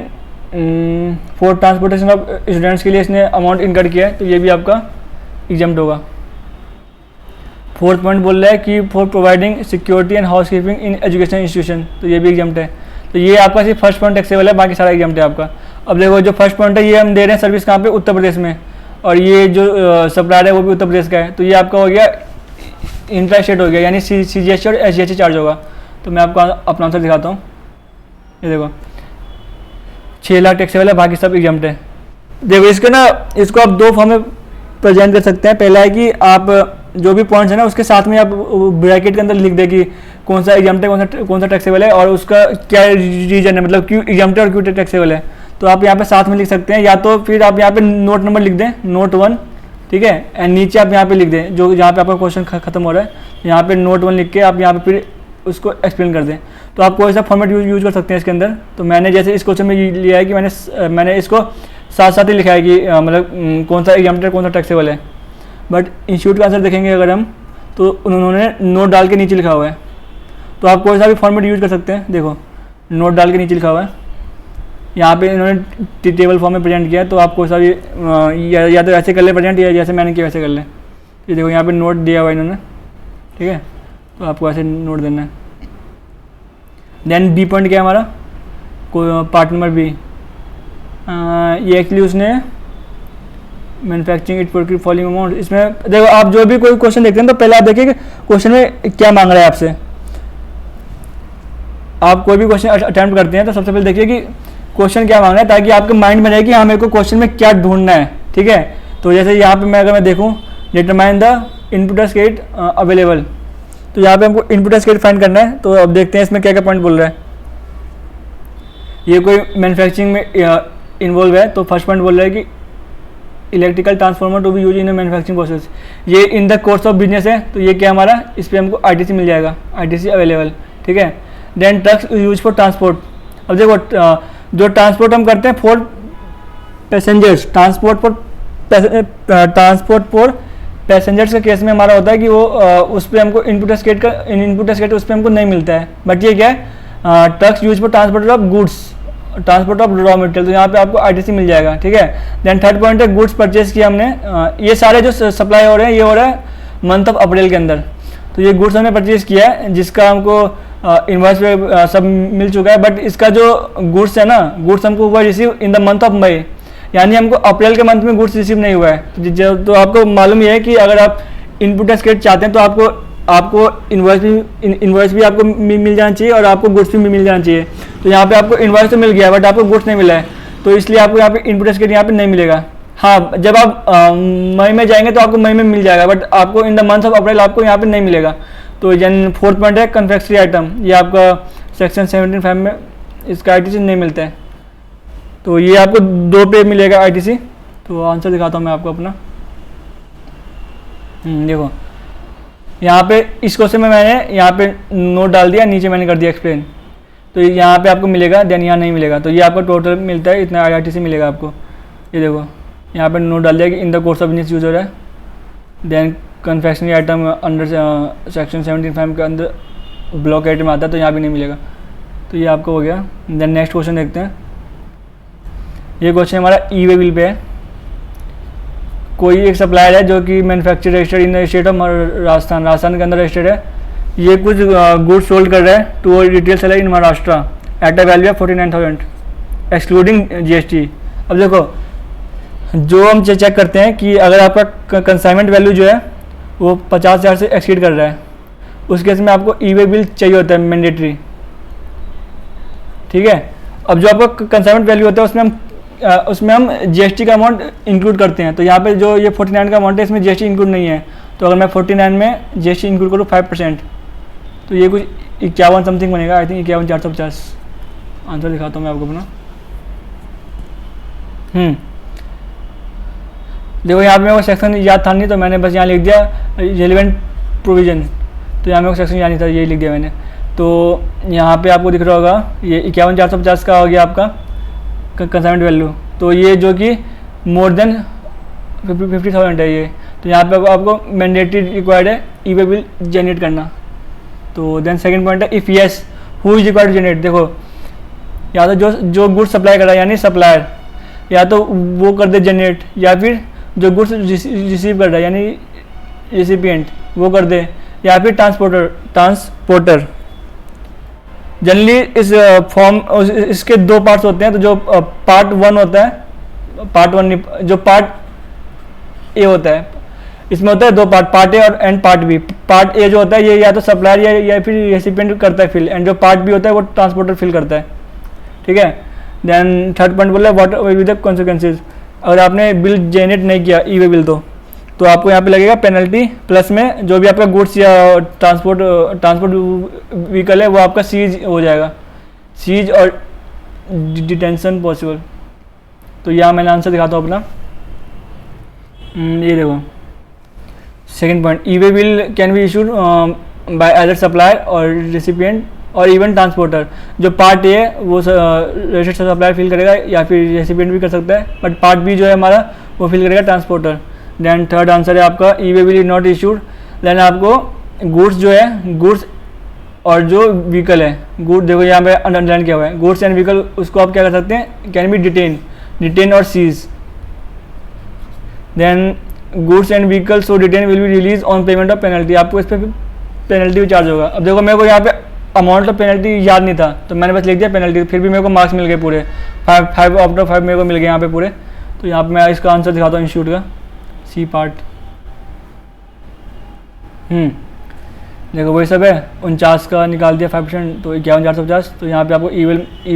फॉर ट्रांसपोर्टेशन ऑफ स्टूडेंट्स के लिए इसने अमाउंट इनकट किया है, तो ये भी आपका एग्जाम्ड होगा। फोर्थ पॉइंट बोल रहा है कि for providing security and house keeping in education institution, तो ये भी एग्जाम्ड है। तो ये आपका सिर्फ फर्स्ट पॉइंट टैक्सेबल है, बाकी सारा एग्जाम्ड है आपका। अब देखो जो फर्स्ट पॉइंट है ये हम दे रहे हैं सर्विस कहाँ पे, उत्तर प्रदेश में, और ये जो सप्लायर है वो भी उत्तर प्रदेश का है, तो ये आपका हो गया इंट्रा स्टेट हो गया, यानी CGST और SGST चार्ज होगा। तो मैं आपको अपना आंसर दिखाता हूँ, ये देखो 6 लाख टैक्सेबल है, बाकी सब एग्जाम्ड है। देखो इसके ना, इसको आप 2 फॉर्म में प्रेजेंट कर सकते हैं। पहला है कि आप जो भी पॉइंट्स है ना उसके साथ में आप ब्रैकेट के अंदर लिख दें कि कौन सा एग्जाम्ड है, कौन सा टैक्सेबल है, और उसका क्या रीजन है, मतलब क्यों एग्जाम्ड है और क्यों टैक्सेबल है, तो आप यहाँ पे साथ में लिख सकते हैं। या तो फिर आप यहाँ पे नोट नंबर लिख दें, नोट 1, ठीक है, एंड नीचे आप यहाँ पे लिख दें जो जहाँ पे आपका क्वेश्चन खत्म हो रहा है, यहाँ पे नोट 1 लिख के आप यहाँ पे फिर उसको एक्सप्लेन कर दें। तो आप कोई सा फॉर्मेट यूज कर सकते हैं इसके अंदर। तो मैंने जैसे इस क्वेश्चन में लिया है कि मैंने इसको साथ साथ ही लिखा है कि मतलब कौन सा एग्जाम्ड है कौन सा टैक्सेबल है। बट इंस्टीट्यूट का आंसर देखेंगे अगर हम, तो उन्होंने नोट डाल के नीचे लिखा हुआ है, तो आप कोई सा भी फॉर्मेट यूज कर सकते हैं। देखो नोट डाल के नीचे लिखा हुआ है, यहाँ पे इन्होंने टेबल फॉर्म में प्रेजेंट किया है, तो आप कोई सा भी या तो ऐसे कर ले प्रेजेंट, या जैसे मैंने किया वैसे कर ले। ये देखो यहाँ पे नोट दिया हुआ है इन्होंने, ठीक है, तो आपको ऐसे नोट देना है। देन बी पॉइंट क्या है हमारा, पार्ट नंबर बी, ये एक्चुअली उसने manufacturing it product following amount. इसमें देखो आप जो भी कोई क्वेश्चन देखते हैं तो पहले आप देखिए कि क्वेश्चन में क्या मांग रहा है आपसे। आप कोई भी क्वेश्चन अटेम्प्ट करते हैं तो सबसे पहले देखिए कि क्वेश्चन क्या मांगना है, ताकि आपके माइंड में रहे कि हाँ मेरे को क्वेश्चन में क्या ढूंढना है, ठीक है। तो जैसे यहाँ पे अगर मैं देखूँ determine the input state available, तो यहाँ पे हमको इनपुट स्टेट फाइंड करना है। तो अब देखते हैं इसमें क्या क्या पॉइंट बोल रहा है। ये कोई मैन्युफैक्चरिंग में इन्वॉल्व है, तो फर्स्ट पॉइंट बोल रहा है कि electrical transformer to be use in manufacturing process, ये in the course of business है, तो ये क्या हमारा, इस पर हमको आईटीसी मिल जाएगा, आईटीसी अवेलेबल, ठीक है। Then trucks use for transport, अब देखो जो ट्रांसपोर्ट हम करते हैं for passengers, transport for passengers के केस में हमारा होता है कि वो उस पर हमको इनपुट स्टेट उस पर हमको नहीं मिलता है। बट ये क्या है, trucks use for transport of goods, transport of raw material, तो यहाँ पे आपको आईटीसी मिल जाएगा, ठीक है। देन थर्ड पॉइंट है गुड्स परचेज किया हमने, ये सारे जो सप्लाई हो रहे हैं ये हो रहा है मंथ ऑफ अप्रैल के अंदर, तो ये गुड्स हमने परचेज किया है जिसका हमको इनवॉइस पे सब मिल चुका है। बट इसका जो गुड्स है ना, गुड्स हमको हुआ receive in the month of May, यानी हमको अप्रैल के मंथ में गुड्स रिसीव नहीं हुआ है। तो आपको मालूम ही है कि अगर आप इनपुट स्टेट चाहते हैं तो आपको इनवॉइस भी आपको मिल जाना चाहिए और आपको गुड्स भी मिल जाना चाहिए। तो यहाँ पे आपको इनवॉइस तो मिल गया बट आपको गुड्स नहीं मिला है, तो इसलिए आपको यहाँ पे इनपुट स्टेट यहाँ पे नहीं मिलेगा। हाँ, जब आप मई में जाएंगे तो आपको मई में मिल जाएगा, बट आपको इन द मंथ ऑफ अप्रैल आपको यहाँ पे नहीं मिलेगा। तो जन फोर्थ पॉइंट है कन्फेक्शनरी आइटम, ये आपका सेक्शन 17(5) में इसका आईटीसी नहीं मिलता है, तो ये आपको 2 पे मिलेगा आईटीसी। तो आंसर दिखाता हूँ मैं आपको अपना। देखो यहाँ पे इस क्वेश्चन में मैंने यहाँ पे नोट डाल दिया, नीचे मैंने कर दिया एक्सप्लेन, तो यहाँ पे आपको मिलेगा, देन यहाँ नहीं मिलेगा। तो ये आपको टोटल मिलता है इतना आईटीसी मिलेगा आपको। ये देखो यहाँ पे नोट डाल दिया कि in the course of business use हो रहा है, then confectionery item under section 17(5) के अंदर ब्लॉक 8 में आता है, तो यहाँ भी नहीं मिलेगा। तो ये आपको हो गया। देन नेक्स्ट क्वेश्चन देखते हैं। ये क्वेश्चन हमारा ई वे बिल पे है। कोई एक सप्लायर है जो कि manufacture registered in the state of Rajasthan के अंदर रजिस्टर्ड है। ये कुछ गुड्स सोल्ड कर रहा है to retail seller in Maharashtra at a value of 49,000 excluding GST. अब देखो जो हम चेक करते हैं कि अगर आपका कंसाइनमेंट वैल्यू जो है वो 50,000 से एक्सीड कर रहा है, उस केस में आपको ई वे बिल चाहिए होता है मैंडेटरी, ठीक है। अब जो आपका कंसाइनमेंट वैल्यू होता है उसमें हम जीएसटी का अमाउंट इंक्लूड करते हैं। तो यहाँ पे जो ये 49 का अमाउंट है इसमें जीएसटी इंक्लूड नहीं है, तो अगर मैं 49 में जीएसटी इंक्लूड करूँ 5%, तो ये कुछ 51 समथिंग बनेगा, आई थिंक 51,450। आंसर दिखाता हूँ मैं आपको अपना। देखो यहाँ पे मेरे को सेक्शन याद था नहीं, तो मैंने बस यहाँ लिख दिया रेलिवेंट प्रोविजन, तो यहाँ मेरे को सेक्शन याद नहीं था, यही लिख दिया मैंने। तो यहाँ पे आपको दिख रहा होगा ये 51,450 का हो गया आपका कंसाइनमेंट वैल्यू। तो ये जो कि मोर देन 50,000 है ये, तो यहाँ पे आपको मैंडेटरी रिक्वायर्ड है ई वे बिल जनरेट करना। तो देन सेकंड पॉइंट है if yes who is required to generate. देखो या तो जो गुड्स सप्लाई कर रहा है यानी सप्लायर, या तो वो कर दे जनरेट, या फिर जो गुड्स रिसीव कर रहा है यानी रेसिपिएंट वो कर दे, या फिर ट्रांसपोर्टर। जनरली इस फॉर्म इसके 2 पार्ट्स होते हैं। तो जो पार्ट 1 होता है, पार्ट 1 नहीं, जो पार्ट ए होता है इसमें होता है 2 पार्ट, पार्ट ए और and part B. Part A जो होता है ये या तो सप्लायर या फिर रेसिपिएंट करता है फिल, एंड जो पार्ट बी होता है वो ट्रांसपोर्टर फिल करता है, ठीक है। देन थर्ड पॉइंट बोला what will be the consequences. अगर आपने बिल जनरेट नहीं किया ई वे बिल तो आपको यहाँ पे लगेगा पेनल्टी, प्लस में जो भी आपका गुड्स या ट्रांसपोर्ट व्हीकल है वो आपका सीज हो जाएगा, सीज और डिटेंशन पॉसिबल। तो यहाँ मैंने आंसर दिखाता हूँ अपना। ये देखो second point, E way bill can be issued by other supplier और रेसिपिएंट और इवन ट्रांसपोर्टर। जो पार्ट ए है वो रजिस्टर्ड सप्लायर फिल करेगा या फिर रेसिपिएंट भी कर सकता है, बट पार्ट बी जो है हमारा वो फिल करेगा ट्रांसपोर्टर। देन थर्ड आंसर है आपका e way bill is not issued. Then आपको गुड्स जो है, गुड्स और जो व्हीकल है, गुड देखो यहाँ पे अंडरलाइन किया हुआ है, गुड्स एंड व्हीकल, उसको आप क्या कर सकते हैं, कैन बी डिटेन और seize. Then goods and vehicle so detain will be release on payment of penalty. आपको इस पर पेनल्टी भी चार्ज होगा। अब देखो मेरे को यहाँ पे अमाउंट ऑफ पेनल्टी याद नहीं था, तो मैंने बस लिख दिया पेनल्टी, फिर भी मेरे को मार्क्स मिल गए पूरे 5 आउट ऑफ 5 मेरे को मिल गए यहाँ पे पूरे। तो यहाँ पे मैं इसका आंसर दिखाता हूँ इंस्टीट्यूट का सी पार्ट। देखो वही सब है, 49 का निकाल दिया 5%, तो 51,450। तो यहाँ पे आपको e way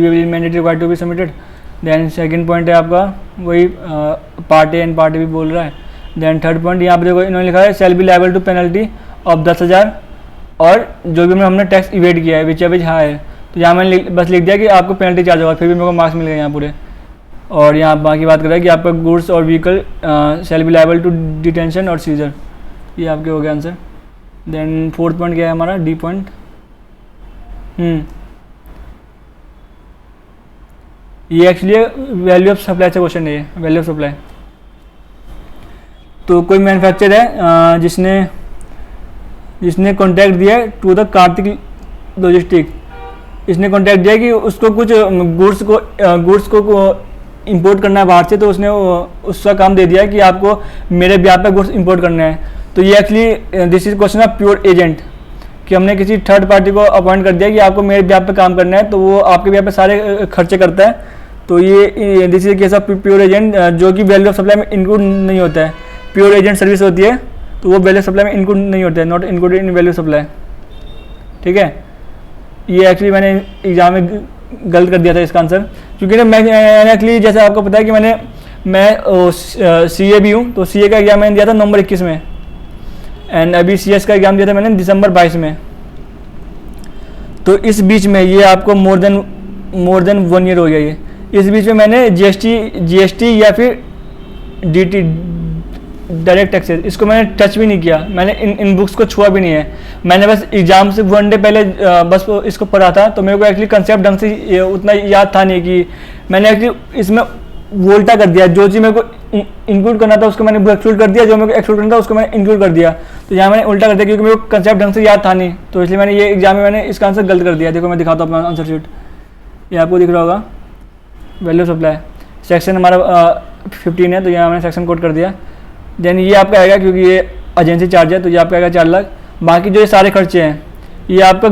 bill mandatory required to be submitted. Then second point है आपका वही part A and part B बोल रहा है। देन थर्ड पॉइंट यहाँ पे देखो इन्होंने लिखा है shall be liable to penalty of 10,000 और जो भी हमने टैक्स इवेट किया है विच एवर हायर, तो यहाँ मैंने बस लिख दिया कि आपको पेनल्टी चार्ज होगा, फिर भी मेरे को मार्क्स मिल गए यहाँ पूरे। और यहाँ बाकी बात कर रहा है कि आपका गुड्स और vehicle shall be liable to detention और सीजर, ये आपके हो गया आंसर। देन फोर्थ पॉइंट क्या है हमारा डी पॉइंट, ये एक्चुअली वैल्यू ऑफ सप्लाई से क्वेश्चन है, ये वैल्यू ऑफ सप्लाई। तो कोई मैन्युफैक्चर है जिसने कॉन्टैक्ट दिया है टू द कार्तिक लॉजिस्टिक, इसने कॉन्टैक्ट दिया कि उसको कुछ गुड्स को इंपोर्ट करना है बाहर से, तो उसने उसका काम दे दिया कि आपको मेरे ब्याह पे गुड्स इंपोर्ट करना है। तो ये actually this is question of pure agent, कि हमने किसी थर्ड पार्टी को अपॉइंट कर दिया कि आपको मेरे ब्याह पे काम करना है, तो वो आपके ब्याह पे सारे खर्चे करता है। तो ये this is case of pure agent, जो कि वैल्यू ऑफ सप्लाई में इंक्लूड नहीं होता है। प्योर एजेंट सर्विस होती है तो वो वैल्यू सप्लाई में इंक्लूड नहीं होता है, not included in value supply. ठीक है, ये एक्चुअली मैंने एग्जाम में गलत कर दिया था इसका आंसर, क्योंकि मैंने एक्चुअली जैसे आपको पता है कि मैं CA भी हूँ, तो CA का एग्जाम मैंने दिया था नवंबर 21 में, एंड अभी CS का एग्जाम दिया था मैंने दिसंबर 22 में। तो इस बीच में ये आपको मोर देन 1 ईयर हो गया। ये इस बीच में मैंने GST या फिर DT डायरेक्ट टैक्सेस, इसको मैंने टच भी नहीं किया, मैंने इन बुक्स को छुआ भी नहीं है। मैंने बस एग्जाम से 1 डे पहले बस इसको पढ़ा था, तो मेरे को एक्चुअली कंसेप्ट ढंग से उतना याद था नहीं कि मैंने एक्चुअली इसमें वोल्टा कर दिया, जो चीज़ मेरे को इंक्लूड करना था उसको मैंने एक्सक्लूड कर दिया, जो मेरे को एक्सक्लूड करना था उसको मैंने इंक्लूड कर दिया। तो यहाँ मैंने उल्टा कर दिया क्योंकि मेरे को कंसेप्ट ढंग से याद था नहीं, तो इसलिए मैंने ये एग्जाम में मैंने इसका आंसर गलत कर दिया। देखो मैं दिखाता हूँ अपना आंसर शीट, ये आपको दिख रहा होगा। वैल्यू सप्लाई सेक्शन हमारा 15 है, तो यहाँ मैंने सेक्शन कोड कर दिया। देन ये आपका आएगा, क्योंकि ये एजेंसी चार्ज है, तो ये आपका आएगा 4 लाख। बाकी जो ये सारे खर्चे हैं, ये आपका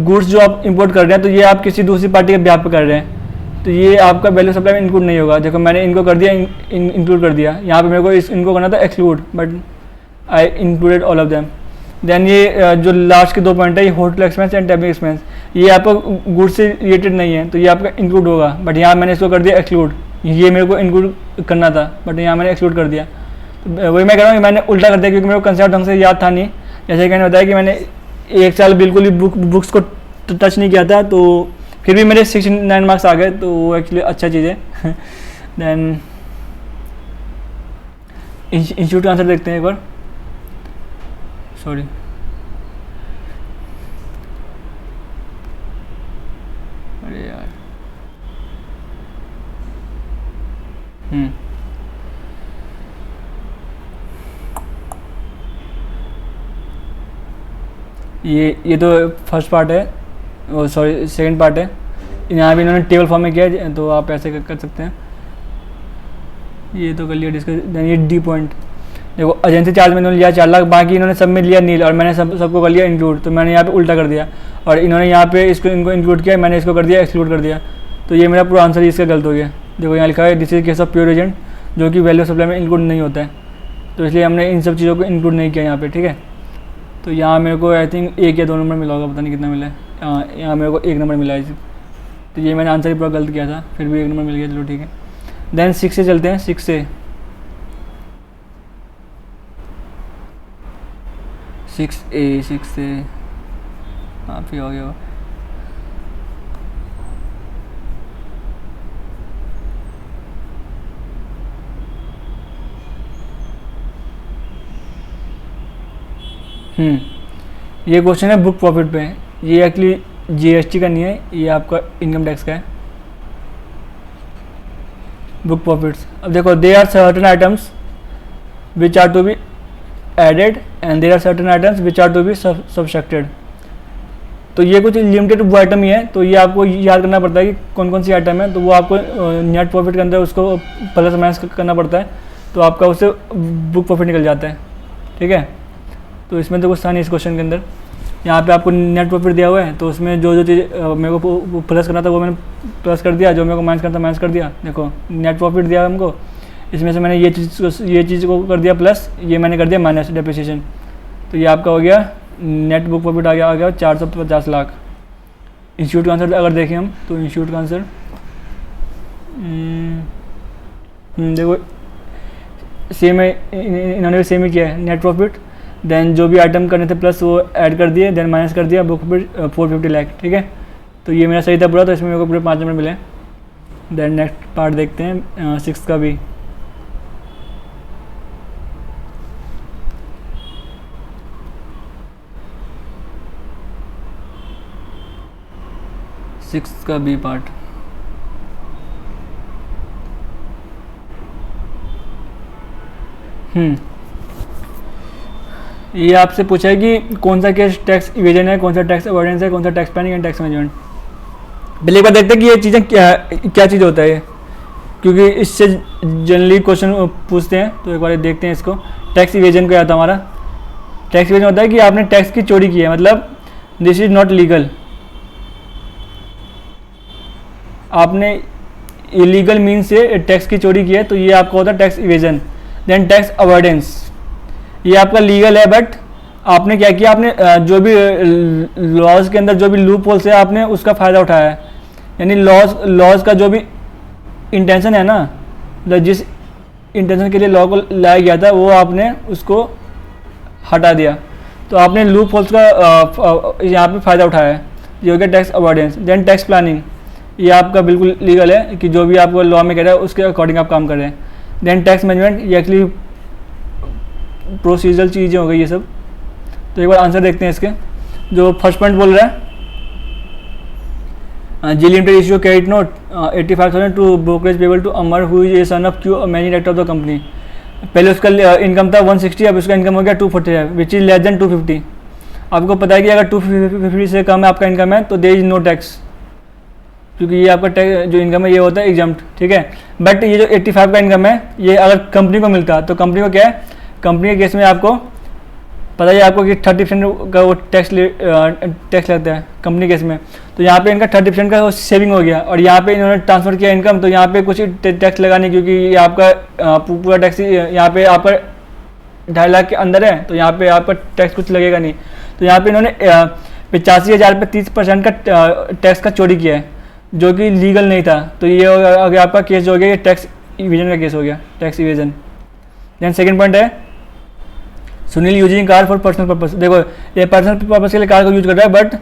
गुड्स जो आप इंपोर्ट कर रहे हैं, तो ये आप किसी दूसरी पार्टी के ब्याह पे कर रहे हैं, तो ये आपका वैल्यू सप्लाई में इंक्लूड नहीं होगा। देखो मैंने इनको कर दिया, इंक्लूड कर दिया। यहाँ पे मेरे को इनको करना था exclude, but I included all of them. Then ये जो लास्ट के 2 पॉइंट है, ये hotel expense and travelling expense, ये आपका गुड्स से रिलेटेड नहीं है, तो ये आपका इंक्लूड होगा, बट यहाँ मैंने इसको कर दिया एक्सक्लूड। ये मेरे को इंक्लूड करना था, बट यहाँ मैंने एक्सक्लूड कर दिया। तो वही मैं कह रहा हूँ कि मैंने उल्टा कर दिया, क्योंकि मेरे को कंसेप्ट ढंग से याद था नहीं। जैसे कि मैंने बताया कि मैंने 1 साल बिल्कुल ही बुक्स को टच नहीं किया था, तो फिर भी मेरे 69 मार्क्स आ गए, तो वो एक्चुअली अच्छा चीज़ है। देन इंस्टीट्यूट का आंसर देखते हैं एक बार, सॉरी अरे यार, ये तो फर्स्ट पार्ट है, सॉरी सेकंड पार्ट है। यहाँ भी इन्होंने टेबल फॉर्म में किया है, तो आप ऐसे कर सकते हैं। ये तो कर लिया डिस्कस। देन ये डी पॉइंट, देखो एजेंसी चार्ज में इन्होंने लिया 4 लाख, बाकी इन्होंने सब में लिया नील, और मैंने सबको कर लिया इंक्लूड, तो मैंने यहाँ पे उल्टा कर दिया, और इन्होंने यहाँ पे इनको इंक्लूड किया, मैंने इसको कर दिया एक्सक्लूड कर दिया। तो ये मेरा पूरा आंसर इसका गलत हो गया। देखो यहाँ लिखा है this is case of pure agent, जो कि वैल्यू सप्लाई में इंक्लूड नहीं होता है, तो इसलिए हमने इन सब चीज़ों को इंक्लूड नहीं किया यहाँ पे। ठीक है, तो यहाँ मेरे को आई थिंक 1 या 2 नंबर मिला होगा, पता नहीं कितना मिला है। यहाँ मेरे को 1 नंबर मिला है, तो ये मैंने आंसर ही पूरा गलत किया था, फिर भी 1 नंबर मिल गया, चलो ठीक है। देन 6 से चलते हैं। 6 से हाँ फिर हो गया। ये क्वेश्चन है बुक प्रॉफिट पे। ये एक्चुअली GST का नहीं है, ये आपका इनकम टैक्स का है। बुक प्रॉफिट्स, अब देखो they are certain items which are to be added and there are certain items which are to be subtracted. तो ये कुछ लिमिटेड वो आइटम ही है, तो ये आपको याद करना पड़ता है कि कौन कौन सी आइटम है, तो वो आपको नेट प्रॉफिट के अंदर उसको प्लस माइनस करना पड़ता है, तो आपका उससे बुक प्रॉफिट निकल जाता है। ठीक है, तो इसमें तो कुछ था नहीं इस क्वेश्चन के अंदर। यहाँ पे आपको नेट प्रॉफिट दिया हुआ है, तो उसमें जो चीज़ मेरे को प्लस करना था वो मैंने प्लस कर दिया, जो मेरे को माइनस करना था माइनस कर दिया। देखो नेट प्रॉफिट दिया हमको, इसमें से मैंने ये चीज़ को कर दिया प्लस, ये मैंने कर दिया माइनस डेप्रिसिएशन, तो ये आपका हो गया नेट बुक प्रॉफिट आ गया 450 लाख। इंस्टीट्यूट का आंसर अगर देखें हम, तो इंस्टीट्यूट का आंसर देखो सेम है, इन्होंने भी सेम ही किया है, नेट प्रॉफिट देन जो भी आइटम करने थे प्लस वो ऐड कर दिए, देन माइनस कर दिया, बुक प्रॉफिट 450 लाख, ठीक है। तो ये मेरा सही था पूरा, तो इसमें मेरे को पूरे 5 नंबर मिले। देन नेक्स्ट पार्ट देखते हैं 6 का भी। सिक्स का बी पार्ट, ये आपसे पूछा है कि कौन सा केस टैक्स इवेजन है, कौन सा टैक्स अवॉइडेंस है, कौन सा tax planning and tax management. पहले एक बार देखते हैं कि ये चीज़ें क्या चीज़ होता है ये, क्योंकि इससे जनरली क्वेश्चन पूछते हैं। तो एक बार देखते हैं इसको। टैक्स इवेजन क्या था हमारा? टैक्स इवेजन होता है कि आपने टैक्स की चोरी की है, मतलब दिस इज नॉट लीगल, आपने इलीगल मीन से टैक्स की चोरी की है, तो ये आपका होता है tax evasion. Then tax avoidance, ये आपका लीगल है बट आपने क्या किया, आपने जो भी लॉज के अंदर जो भी लूप होल्स है आपने उसका फ़ायदा उठाया है, यानी लॉज का जो भी इंटेंशन है ना, मतलब जिस इंटेंशन के लिए लॉ को लाया गया था वो आपने उसको हटा दिया, तो आपने लूप होल्स का यहाँ पे फ़ायदा उठाया है, ये हो गया tax avoidance. Then tax planning, ये आपका बिल्कुल लीगल है कि जो भी आपको लॉ में कह रहा है उसके अकॉर्डिंग आप काम कर रहे हैं। देन टैक्स मैनेजमेंट, ये एक्चुअली प्रोसीजरल चीज़ें हो गई ये सब। तो एक बार आंसर देखते हैं इसके। जो फर्स्ट पॉइंट बोल रहा है G limited issue credit note 85,000 to brokerage payable to Amar who is a son of Q managing director of the company. पहले उसका इनकम था 160, अब उसका इनकम हो गया 240 विच इज़ लेस देन 250। आपको पता है कि अगर 250 से कम है आपका इनकम है तो देयर इज नो टैक्स, क्योंकि ये आपका टैक्स जो इनकम है ये होता है एग्जम्प्ट, ठीक है। बट ये जो 85 का इनकम है ये अगर कंपनी को मिलता तो कंपनी को क्या है, कंपनी के केस में आपको पता है आपको कि 30% का वो टैक्स लगता है कंपनी केस में, तो यहाँ पे इनका 30% का सेविंग हो गया, और यहाँ पे इन्होंने ट्रांसफ़र किया इनकम, तो यहाँ पे कुछ टैक्स लगा नहीं, क्योंकि ये आपका पूरा टैक्स यहाँ पे आपका 2.5 लाख के अंदर है, तो यहाँ पे आपका टैक्स कुछ लगेगा नहीं। तो यहाँ पे इन्होंने 85,000 पे 30% का टैक्स का चोरी किया है, जो कि लीगल नहीं था, तो ये अगर आपका केस हो गया, ये टैक्स इवेजन का केस हो गया, tax evasion. Then second point है Sunil using car for personal purpose. देखो ये पर्सनल पर्पस के लिए कार को यूज कर रहा है, but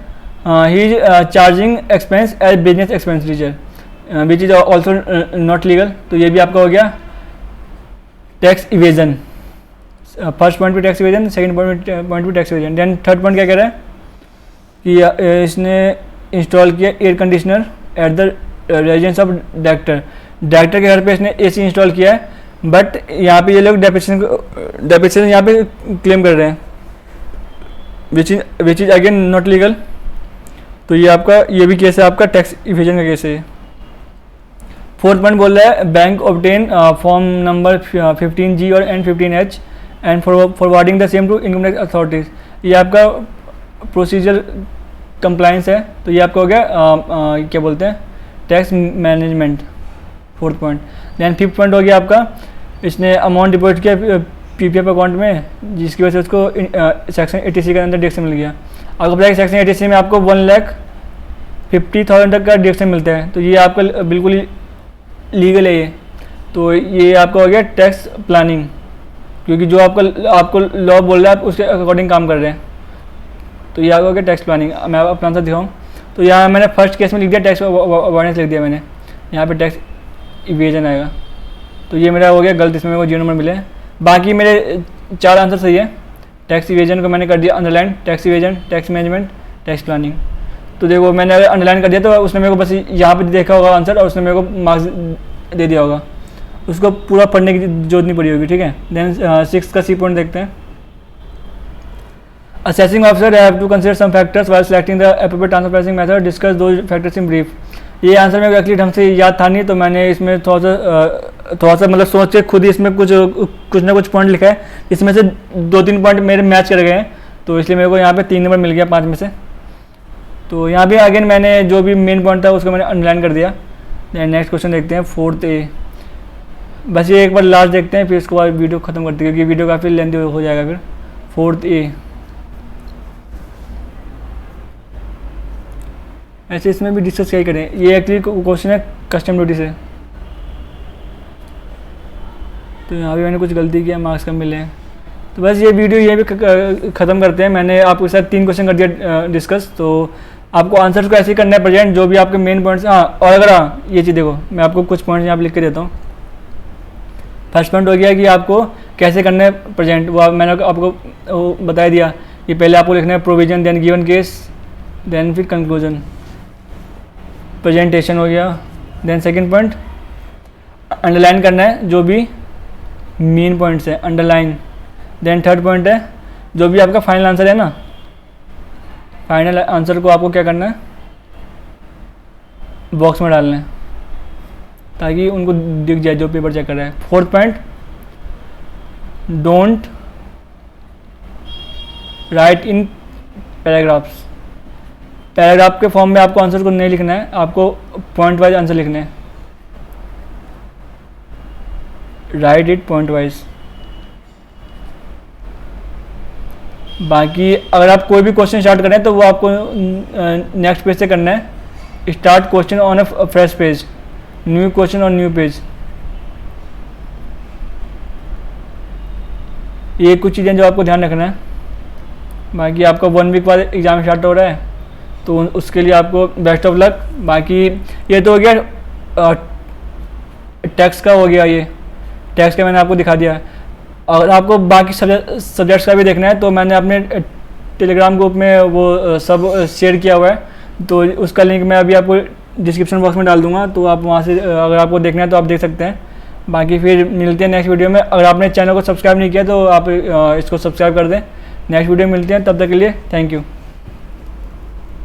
he is charging expense as business expenditure which is also not legal, तो ये भी आपका हो गया टैक्स इवेजन। फर्स्ट पॉइंट पे टैक्स इवेजन, सेकंड पॉइंट पे tax evasion. Then third point क्या कह रहा है कि इसने इंस्टॉल किया air conditioner at the residence of director के घर पे इसने एसी इंस्टॉल किया है, बट यहाँ पे ये लोग डेप्रिसिएशन यहाँ पे क्लेम कर रहे हैं which is again not legal, तो ये आपका ये भी केस है आपका टैक्स इवेजन का केस है। फोर्थ पॉइंट बोल रहा है bank obtain form number 15G और and 15H and forwarding the same to income tax authorities, ये आपका प्रोसीजर कंप्लाइंस है, तो ये आपका हो गया क्या बोलते हैं tax management, fourth point. Then fifth point हो गया आपका इसने अमाउंट डिपॉजिट किया पीपीएफ अकाउंट में, जिसकी वजह से उसको सेक्शन 80C के अंदर डिडक्शन मिल गया। आपको पता है सेक्शन 80C में आपको 1,50,000 तक का डिडक्शन मिलता है, तो ये आपका बिल्कुल ही लीगल है ये, तो ये आपका हो गया टैक्स प्लानिंग, क्योंकि जो आपको लॉ बोल रहा है आप उसके अकॉर्डिंग काम कर रहे हैं, तो ये आपका हो गया टैक्स प्लानिंग। मैं अपना आंसर दिखाऊँ तो यहाँ मैंने फर्स्ट केस में लिख दिया टैक्स अवॉइडेंस लिख दिया मैंने, यहाँ पे टैक्स इवेजन आएगा, तो ये मेरा हो गया गलत, इसमें मेरे को 0 नंबर मिले। बाकी मेरे 4 आंसर सही है। टैक्स इवेजन को मैंने कर दिया underline, tax evasion, tax management, tax planning. तो देखो मैंने अगर अंडरलाइन कर दिया तो उसने मेरे को बस यहाँ पे देखा होगा आंसर और उसने मेरे को मार्क्स दे दिया होगा, उसको पूरा पढ़ने की जरूरत नहीं पड़ी होगी, ठीक है। देन 6 का सी पॉइंट देखते हैं। Assessing officer have to consider some factors while selecting the appropriate transfer pricing method. Discuss those factors in brief. ये आंसर मेरे को एक्चुअली ढंग से याद था नहीं, तो मैंने इसमें थोड़ा सा मतलब सोच के खुद ही इसमें कुछ ना कुछ पॉइंट लिखा है, इसमें से 2-3 पॉइंट मेरे मैच कर गए हैं, तो इसलिए मेरे को यहाँ पे 3 नंबर मिल गया 5 में से। तो यहाँ भी अगेन मैंने जो भी मेन पॉइंट था उसको मैंने अंडरलाइन कर दिया। नेक्स्ट क्वेश्चन देखते हैं 4th A। बस ये एक बार लास्ट देखते हैं, फिर उसके बाद वीडियो खत्म करते हैं, क्योंकि वीडियो काफ़ी लेंथी हो जाएगा फिर। 4th A ऐसे इसमें भी डिस्कस क्या करें, ये एक्चुअली क्वेश्चन है कस्टम ड्यूटी से। तो यहाँ भी मैंने कुछ गलती किया, मार्क्स कम मिले हैं। तो बस ये वीडियो ये भी ख़त्म करते हैं। मैंने आपके साथ 3 क्वेश्चन कर दिया डिस्कस, तो आपको आंसर्स को ऐसे ही करना है प्रेजेंट, जो भी आपके मेन पॉइंट्स। हाँ, और अगर ये चीज़ देखो, मैं आपको कुछ पॉइंट्स यहाँ पे लिख के देता हूँ। फर्स्ट पॉइंट हो गया कि आपको कैसे करना है प्रेजेंट, वो मैंने आपको बता दिया कि पहले आपको लिखना है provision, then given case, then फिर कंक्लूजन, प्रेजेंटेशन हो गया। देन सेकंड पॉइंट अंडरलाइन करना है जो भी मेन पॉइंट्स है, अंडरलाइन। देन थर्ड पॉइंट है जो भी आपका फाइनल आंसर है ना, फाइनल आंसर को आपको क्या करना है, बॉक्स में डालना है ताकि उनको दिख जाए जो पेपर चेक कर रहा है। Fourth point, don't write in paragraphs. Paragraph के फॉर्म में आपको आंसर को नहीं लिखना है, आपको पॉइंट वाइज आंसर लिखना है। Right it point wise. बाकी अगर आप कोई भी क्वेश्चन स्टार्ट करें तो वो आपको नेक्स्ट पेज से करना है। Start question on a fresh page, new question on new page. ये कुछ चीज़ें जो आपको ध्यान रखना है। बाकी आपका 1 वीक बाद एग्ज़ाम स्टार्ट हो रहा है, तो उसके लिए आपको बेस्ट ऑफ लक। बाकी ये तो हो गया टैक्स का, हो गया ये टैक्स का मैंने आपको दिखा दिया। अगर आपको बाकी सब्जेक्ट्स का भी देखना है तो मैंने अपने टेलीग्राम ग्रुप में वो सब शेयर किया हुआ है, तो उसका लिंक मैं अभी आपको डिस्क्रिप्शन बॉक्स में डाल दूंगा, तो आप वहाँ से अगर आपको देखना है तो आप देख सकते हैं। बाकी फिर मिलते हैं नेक्स्ट वीडियो में। अगर आपने चैनल को सब्सक्राइब नहीं किया तो आप इसको सब्सक्राइब कर दें। नेक्स्ट वीडियो में मिलते हैं, तब तक के लिए थैंक यू।